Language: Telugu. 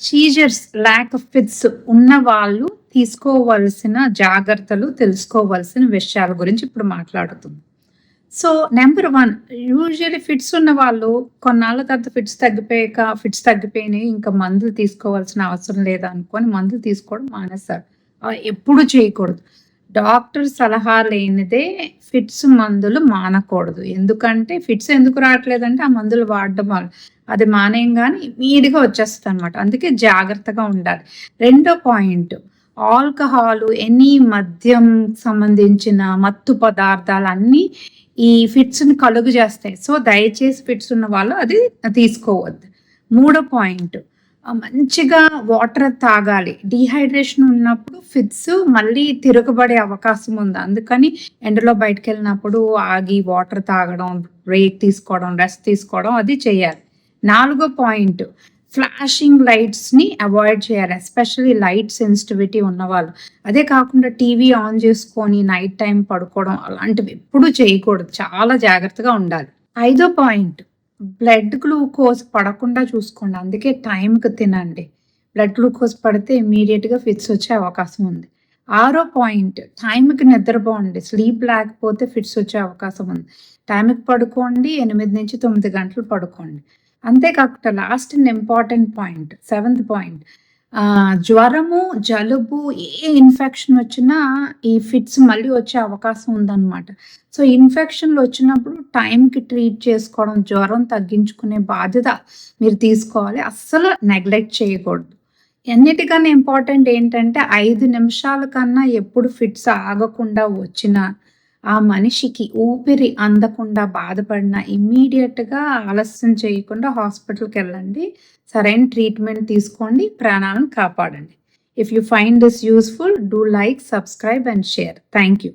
సీజర్స్, ల్యాక్ ఆఫ్ ఫిట్స్ ఉన్న వాళ్ళు తీసుకోవాల్సిన జాగ్రత్తలు, తెలుసుకోవాల్సిన విషయాల గురించి ఇప్పుడు మాట్లాడుతున్నాం. సో, నంబర్ 1, యూజువల్లీ ఫిట్స్ ఉన్న వాళ్ళు కొన్నాళ్ళ తర్వాత ఫిట్స్ తగ్గిపోయినాయి, ఇంకా మందులు తీసుకోవాల్సిన అవసరం లేదనుకోని మందులు తీసుకోవడం మానేస్తారు. ఎప్పుడు చేయకూడదు. డాక్టర్ సలహా లేనిదే ఫిట్స్ మందులు మానకూడదు. ఎందుకంటే ఫిట్స్ ఎందుకు రావట్లేదంటే ఆ మందులు వాడడం వల్ల. అది మానేయంగానే ఇమ్మీడియట్‌గా వచ్చేస్తదనమాట. అందుకే జాగ్రత్తగా ఉండాలి. రెండో పాయింట్, ఆల్కహాలు, ఎనీ మద్యం సంబంధించిన మత్తు పదార్థాలన్నీ ఈ ఫిట్స్‌ని కలుగజేస్తాయి. సో, దయచేసి ఫిట్స్ ఉన్న వాళ్ళు అది తీసుకోవద్దు. మూడో పాయింట్, మంచిగా వాటర్ తాగాలి. డీహైడ్రేషన్ ఉన్నప్పుడు ఫిట్స్ మళ్ళీ తిరగబడే అవకాశం ఉంది. అందుకని ఎండలో బయటికెళ్ళినప్పుడు ఆగి వాటర్ తాగడం, బ్రేక్ తీసుకోవడం, రెస్ట్ తీసుకోవడం అది చేయాలి. నాలుగో పాయింట్, ఫ్లాషింగ్ లైట్స్‌ని అవాయిడ్ చేయాలి. ఎస్పెషల్లీ లైట్ సెన్సిటివిటీ ఉన్నవాళ్ళు. అదే కాకుండా టీవీ ఆన్ చేసుకొని నైట్ టైమ్ పడుకోవడం అలాంటివి ఎప్పుడూ చేయకూడదు. చాలా జాగ్రత్తగా ఉండాలి. ఐదో పాయింట్, బ్లడ్ గ్లూకోజ్ పడకుండా చూసుకోండి. అందుకే టైంకి తినండి. బ్లడ్ గ్లూకోజ్ పడితే ఇమ్మీడియట్‌గా ఫిట్స్ వచ్చే అవకాశం ఉంది. ఆరో పాయింట్, టైంకి నిద్రపోండి. స్లీప్ లేకపోతే ఫిట్స్ వచ్చే అవకాశం ఉంది. టైంకి పడుకోండి. 8-9 గంటలు పడుకోండి. అంతేకాకుండా last and important point, seventh point, జ్వరము, జలుబు, ఏ ఇన్ఫెక్షన్ వచ్చినా ఈ ఫిట్స్ మళ్ళీ వచ్చే అవకాశం ఉందన్నమాట. సో, ఇన్ఫెక్షన్‌లు వచ్చినప్పుడు టైంకి ట్రీట్ చేసుకోవడం, జ్వరం తగ్గించుకునే బాధ్యత మీరు తీసుకోవాలి. అస్సలు నెగ్లెక్ట్ చేయకూడదు. అన్నిటికన్నా ఇంపార్టెంట్ ఏంటంటే 5 నిమిషాల కన్నా ఎప్పుడు ఫిట్స్ ఆగకుండా వచ్చినా, ఆ మనిషికి ఊపిరి అందకుండా బాధపడినా ఇమ్మీడియట్‌గా ఆలస్యం చేయకుండా హాస్పిటల్‌కెళ్ళండి. సరైన ట్రీట్మెంట్ తీసుకోండి. ప్రాణాలను కాపాడండి. If you find this useful, do like, subscribe and share. Thank you.